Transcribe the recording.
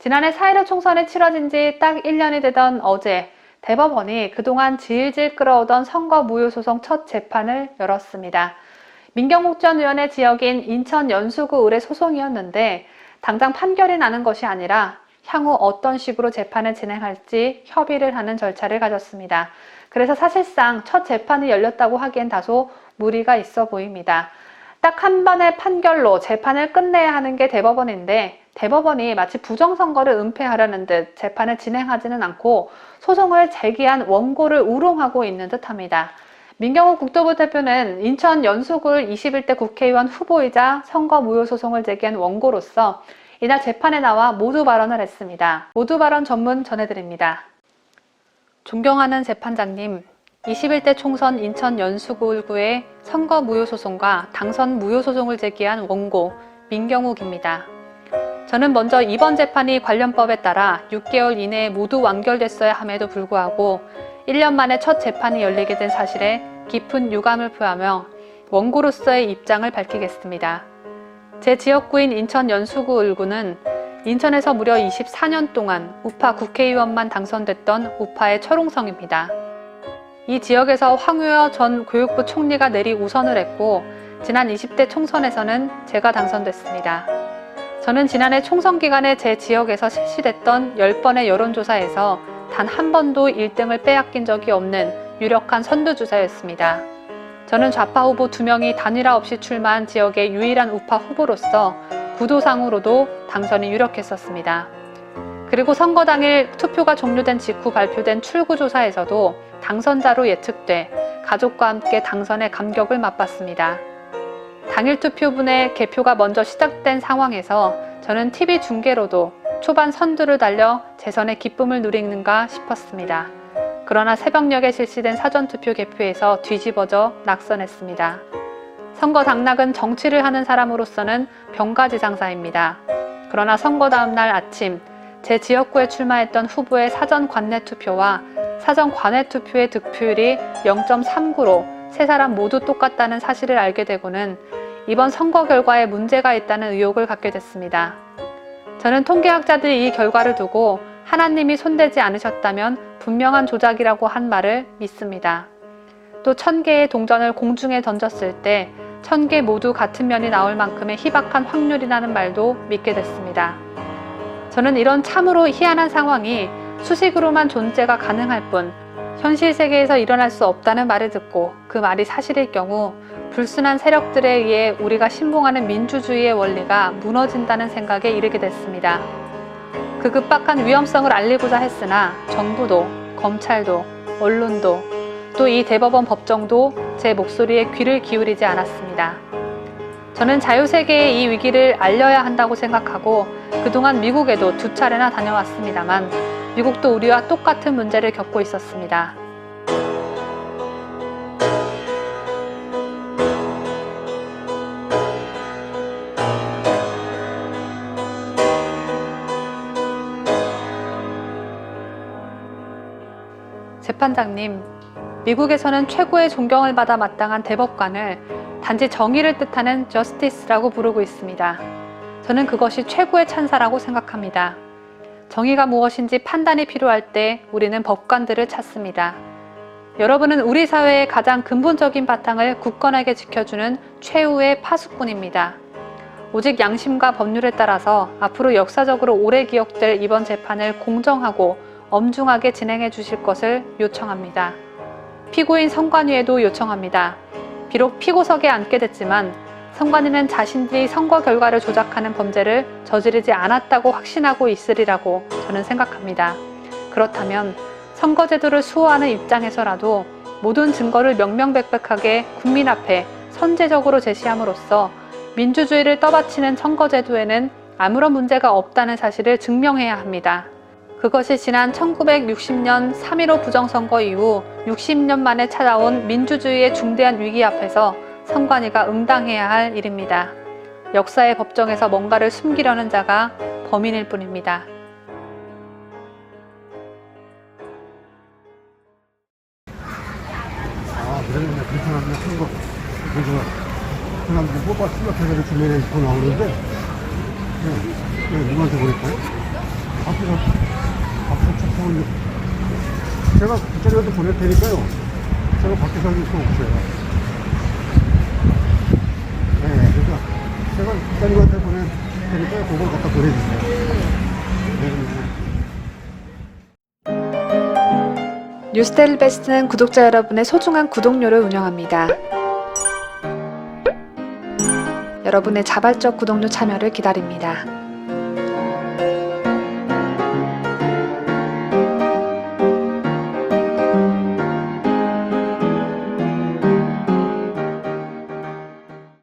지난해 4.15 총선이 치러진 지 딱 1년이 되던 어제 대법원이 그동안 질질 끌어오던 선거 무효소송 첫 재판을 열었습니다. 민경욱 전 의원의 지역인 인천 연수구 을의 소송이었는데 당장 판결이 나는 것이 아니라 향후 어떤 식으로 재판을 진행할지 협의를 하는 절차를 가졌습니다. 그래서 사실상 첫 재판이 열렸다고 하기엔 다소 무리가 있어 보입니다. 딱 한 번의 판결로 재판을 끝내야 하는 게 대법원인데 대법원이 마치 부정선거를 은폐하려는 듯 재판을 진행하지는 않고 소송을 제기한 원고를 우롱하고 있는 듯합니다. 민경욱 국토부 대표는 인천 연수구 21대 국회의원 후보이자 선거 무효 소송을 제기한 원고로서 이날 재판에 나와 모두 발언을 했습니다. 모두 발언 전문 전해드립니다. 존경하는 재판장님, 21대 총선 인천 연수구의 선거 무효 소송과 당선 무효 소송을 제기한 원고 민경욱입니다. 저는 먼저 이번 재판이 관련법에 따라 6개월 이내에 모두 완결됐어야 함에도 불구하고 1년 만에 첫 재판이 열리게 된 사실에 깊은 유감을 표하며 원고로서의 입장을 밝히겠습니다. 제 지역구인 인천 연수구 을구는 인천에서 무려 24년 동안 우파 국회의원만 당선됐던 우파의 철옹성입니다. 이 지역에서 황우여 전 교육부 총리가 내리 우선을 했고 지난 20대 총선에서는 제가 당선됐습니다. 저는 지난해 총선 기간에 제 지역에서 실시됐던 10번의 여론조사에서 단 한 번도 1등을 빼앗긴 적이 없는 유력한 선두주자였습니다. 저는 좌파 후보 2명이 단일화 없이 출마한 지역의 유일한 우파 후보로서 구도상으로도 당선이 유력했었습니다. 그리고 선거 당일 투표가 종료된 직후 발표된 출구조사에서도 당선자로 예측돼 가족과 함께 당선의 감격을 맛봤습니다. 당일 투표분의 개표가 먼저 시작된 상황에서 저는 TV 중계로도 초반 선두를 달려 재선의 기쁨을 누리는가 싶었습니다. 그러나 새벽녘에 실시된 사전투표 개표에서 뒤집어져 낙선했습니다. 선거 당락은 정치를 하는 사람으로서는 병가지상사입니다. 그러나 선거 다음날 아침 제 지역구에 출마했던 후보의 사전 관내 투표와 사전 관외 투표의 득표율이 0.39로 세 사람 모두 똑같다는 사실을 알게 되고는 이번 선거 결과에 문제가 있다는 의혹을 갖게 됐습니다. 저는 통계학자들이 이 결과를 두고 하나님이 손대지 않으셨다면 분명한 조작이라고 한 말을 믿습니다. 또 1000개의 동전을 공중에 던졌을 때 1000개 모두 같은 면이 나올 만큼의 희박한 확률이라는 말도 믿게 됐습니다. 저는 이런 참으로 희한한 상황이 수식으로만 존재가 가능할 뿐 현실 세계에서 일어날 수 없다는 말을 듣고 그 말이 사실일 경우 불순한 세력들에 의해 우리가 신봉하는 민주주의의 원리가 무너진다는 생각에 이르게 됐습니다. 그 급박한 위험성을 알리고자 했으나 정부도, 검찰도, 언론도, 또 이 대법원 법정도 제 목소리에 귀를 기울이지 않았습니다. 저는 자유세계의 이 위기를 알려야 한다고 생각하고 그동안 미국에도 2차례나 다녀왔습니다만 미국도 우리와 똑같은 문제를 겪고 있었습니다. 재판장님, 미국에서는 최고의 존경을 받아 마땅한 대법관을 단지 정의를 뜻하는 저스티스라고 부르고 있습니다. 저는 그것이 최고의 찬사라고 생각합니다. 정의가 무엇인지 판단이 필요할 때 우리는 법관들을 찾습니다. 여러분은 우리 사회의 가장 근본적인 바탕을 굳건하게 지켜주는 최후의 파수꾼입니다. 오직 양심과 법률에 따라서 앞으로 역사적으로 오래 기억될 이번 재판을 공정하고 엄중하게 진행해 주실 것을 요청합니다. 피고인 선관위에도 요청합니다. 비록 피고석에 앉게 됐지만 선관위는 자신들이 선거 결과를 조작하는 범죄를 저지르지 않았다고 확신하고 있으리라고 저는 생각합니다. 그렇다면 선거제도를 수호하는 입장에서라도 모든 증거를 명명백백하게 국민 앞에 선제적으로 제시함으로써 민주주의를 떠받치는 선거제도에는 아무런 문제가 없다는 사실을 증명해야 합니다. 그것이 지난 1960년 3.15 부정선거 이후 60년 만에 찾아온 민주주의의 중대한 위기 앞에서 선관위가 응당해야 할 일입니다. 역사의 법정에서 뭔가를 숨기려는 자가 범인일 뿐입니다. 그러면 그렇게 하면 선거 그래서 사람들 뽑아 출력해서 주면에 입고 나오는데 누구한테 보낼까요? 밖에서 체포는 제가 그쪽에도 보낼 테니까요. 제가 밖에서 할 수 없어요. 네, 그러니까 제가 국장님한테 보낼 테니까요. 그걸 갖다 보내주세요. 네. 뉴스데일리 베스트는 구독자 여러분의 소중한 구독료를 운영합니다. 여러분의 자발적 구독료 참여를 기다립니다.